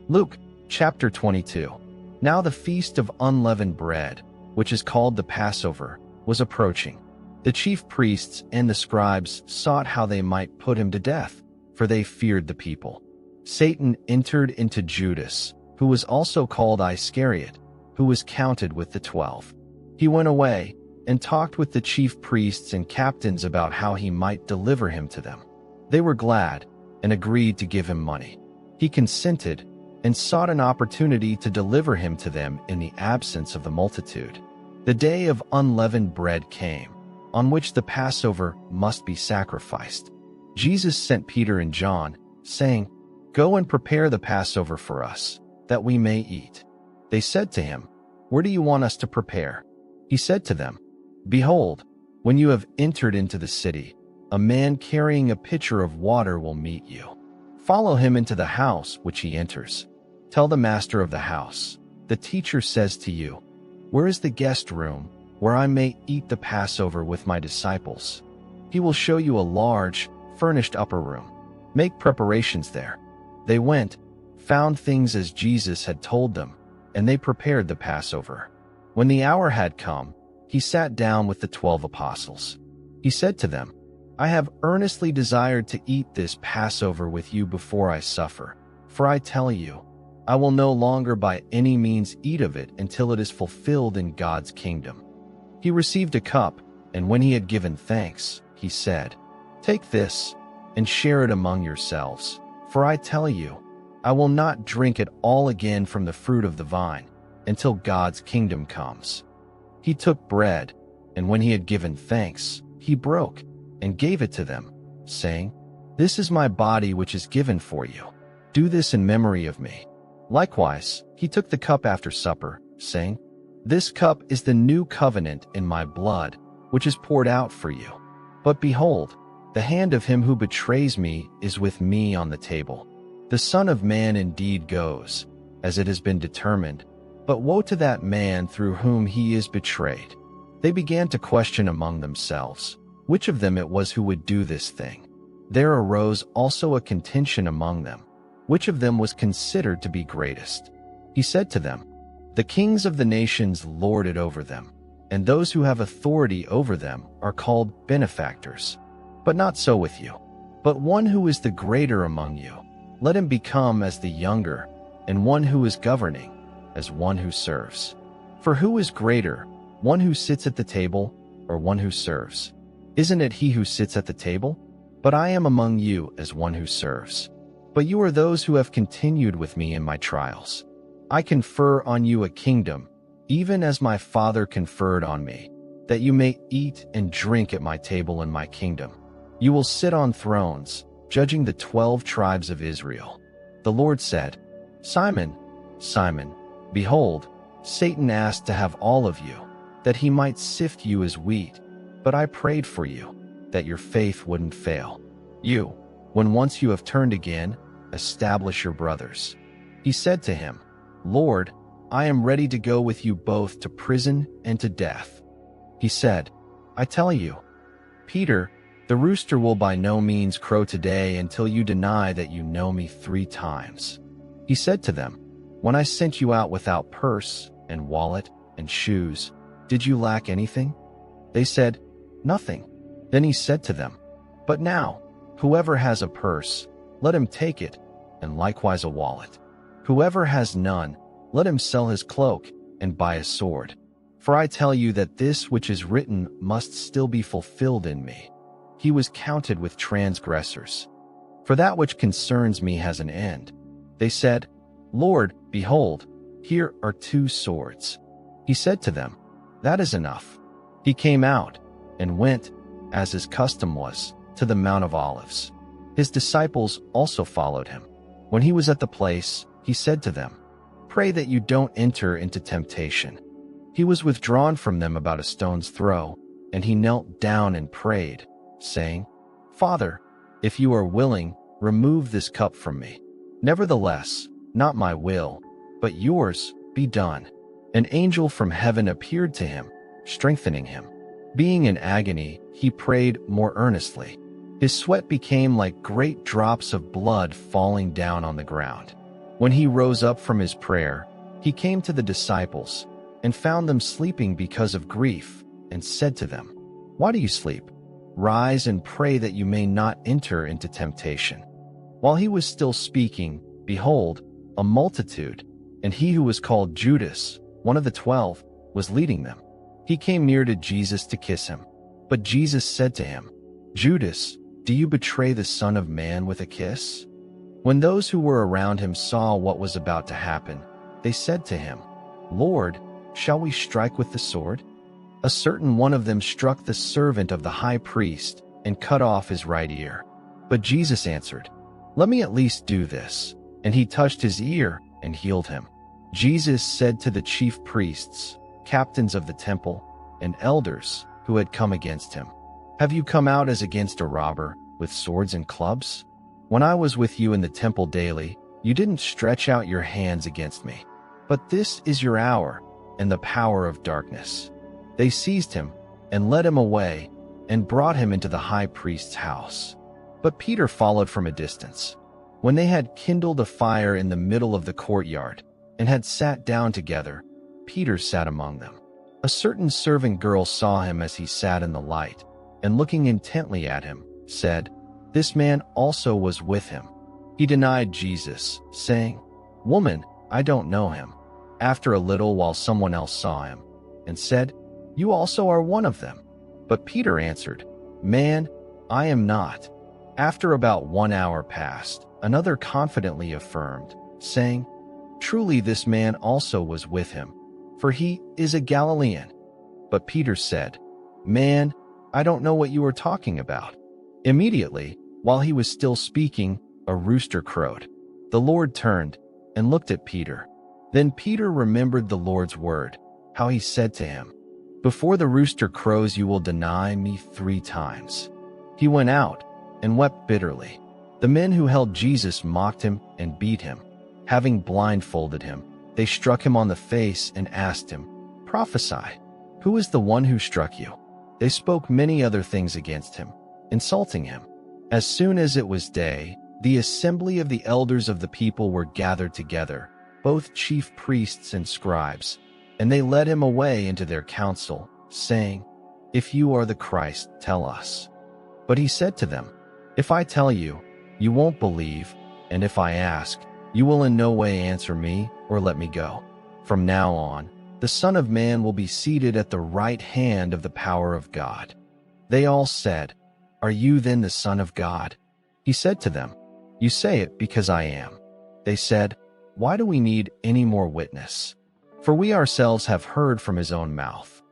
Luke chapter 22. Now the feast of unleavened bread, which is called the Passover, was approaching. The chief priests and the scribes sought how they might put him to death, for they feared the people. Satan entered into Judas, who was also called Iscariot, who was counted with the 12. He went away and talked with the chief priests and captains about how he might deliver him to them. They were glad and agreed to give him money. He consented and sought an opportunity to deliver him to them in the absence of the multitude. The day of unleavened bread came, on which the Passover must be sacrificed. Jesus sent Peter and John, saying, "Go and prepare the Passover for us, that we may eat." They said to him, "Where do you want us to prepare?" He said to them, "Behold, when you have entered into the city, a man carrying a pitcher of water will meet you. Follow him into the house which he enters. Tell the master of the house, 'The teacher says to you, where is the guest room where I may eat the Passover with my disciples?' He will show you a large, furnished upper room. Make preparations there." They went, found things as Jesus had told them, and they prepared the Passover. When the hour had come, he sat down with the 12 apostles. He said to them, "I have earnestly desired to eat this Passover with you before I suffer. For I tell you, I will no longer by any means eat of it until it is fulfilled in God's kingdom." He received a cup, and when he had given thanks, he said, "Take this and share it among yourselves. For I tell you, I will not drink it all again from the fruit of the vine until God's kingdom comes." He took bread, and when he had given thanks, he broke and gave it to them, saying, "This is my body which is given for you. Do this in memory of me." Likewise, he took the cup after supper, saying, "This cup is the new covenant in my blood, which is poured out for you. But behold, the hand of him who betrays me is with me on the table. The Son of Man indeed goes, as it has been determined, but woe to that man through whom he is betrayed." They began to question among themselves which of them it was who would do this thing. There arose also a contention among them, which of them was considered to be greatest. He said to them, "The kings of the nations lord it over them, and those who have authority over them are called benefactors. But not so with you. But one who is the greater among you, let him become as the younger, and one who is governing as one who serves. For who is greater, one who sits at the table or one who serves? Isn't it he who sits at the table? But I am among you as one who serves. But you are those who have continued with me in my trials. I confer on you a kingdom, even as my Father conferred on me, that you may eat and drink at my table in my kingdom. You will sit on thrones, judging the 12 tribes of Israel." The Lord said, "Simon, Simon, behold, Satan asked to have all of you, that he might sift you as wheat. But I prayed for you, that your faith wouldn't fail. You, when once you have turned again, establish your brothers." He said to him, "Lord, I am ready to go with you both to prison and to death." He said, "I tell you, Peter, the rooster will by no means crow today until you deny that you know me 3 times." He said to them, "When I sent you out without purse and wallet and shoes, did you lack anything?" They said, "Nothing." Then he said to them, "But now, whoever has a purse, let him take it, and likewise a wallet. Whoever has none, let him sell his cloak and buy a sword. For I tell you that this which is written must still be fulfilled in me. He was counted with transgressors. For that which concerns me has an end." They said, "Lord, behold, here are 2 swords." He said to them, "That is enough." He came out and went, as his custom was, to the Mount of Olives. His disciples also followed him. When he was at the place, he said to them, "Pray that you don't enter into temptation." He was withdrawn from them about a stone's throw, and he knelt down and prayed, saying, "Father, if you are willing, remove this cup from me. Nevertheless, not my will, but yours be done." An angel from heaven appeared to him, strengthening him. Being in agony, he prayed more earnestly. His sweat became like great drops of blood falling down on the ground. When he rose up from his prayer, he came to the disciples and found them sleeping because of grief, and said to them, "Why do you sleep? Rise and pray that you may not enter into temptation." While he was still speaking, behold, a multitude, and he who was called Judas, one of the 12, was leading them. He came near to Jesus to kiss him. But Jesus said to him, "Judas, do you betray the Son of Man with a kiss?" When those who were around him saw what was about to happen, they said to him, "Lord, shall we strike with the sword?" A certain one of them struck the servant of the high priest and cut off his right ear. But Jesus answered, "Let me at least do this." And he touched his ear and healed him. Jesus said to the chief priests, captains of the temple, and elders who had come against him, "Have you come out as against a robber with swords and clubs? When I was with you in the temple daily, you didn't stretch out your hands against me. But this is your hour and the power of darkness." They seized him and led him away and brought him into the high priest's house. But Peter followed from a distance. When they had kindled a fire in the middle of the courtyard and had sat down together, Peter sat among them. A certain servant girl saw him as he sat in the light, and looking intently at him, said, "This man also was with him." He denied Jesus, saying, "Woman, I don't know him." After a little while someone else saw him, and said, "You also are one of them." But Peter answered, "Man, I am not." After about 1 hour passed, another confidently affirmed, saying, "Truly this man also was with him, for he is a Galilean." But Peter said, "Man, I don't know what you are talking about." Immediately, while he was still speaking, a rooster crowed. The Lord turned and looked at Peter. Then Peter remembered the Lord's word, how he said to him, "Before the rooster crows, you will deny me 3 times." He went out and wept bitterly. The men who held Jesus mocked him and beat him. Having blindfolded him, they struck him on the face and asked him, "Prophesy, who is the one who struck you?" They spoke many other things against him, insulting him. As soon as it was day, the assembly of the elders of the people were gathered together, both chief priests and scribes, and they led him away into their council, saying, "If you are the Christ, tell us." But he said to them, "If I tell you, you won't believe, and if I ask, you will in no way answer me or let me go. From now on, the Son of Man will be seated at the right hand of the power of God." They all said, "Are you then the Son of God?" He said to them, "You say it because I am." They said, "Why do we need any more witness? For we ourselves have heard from his own mouth."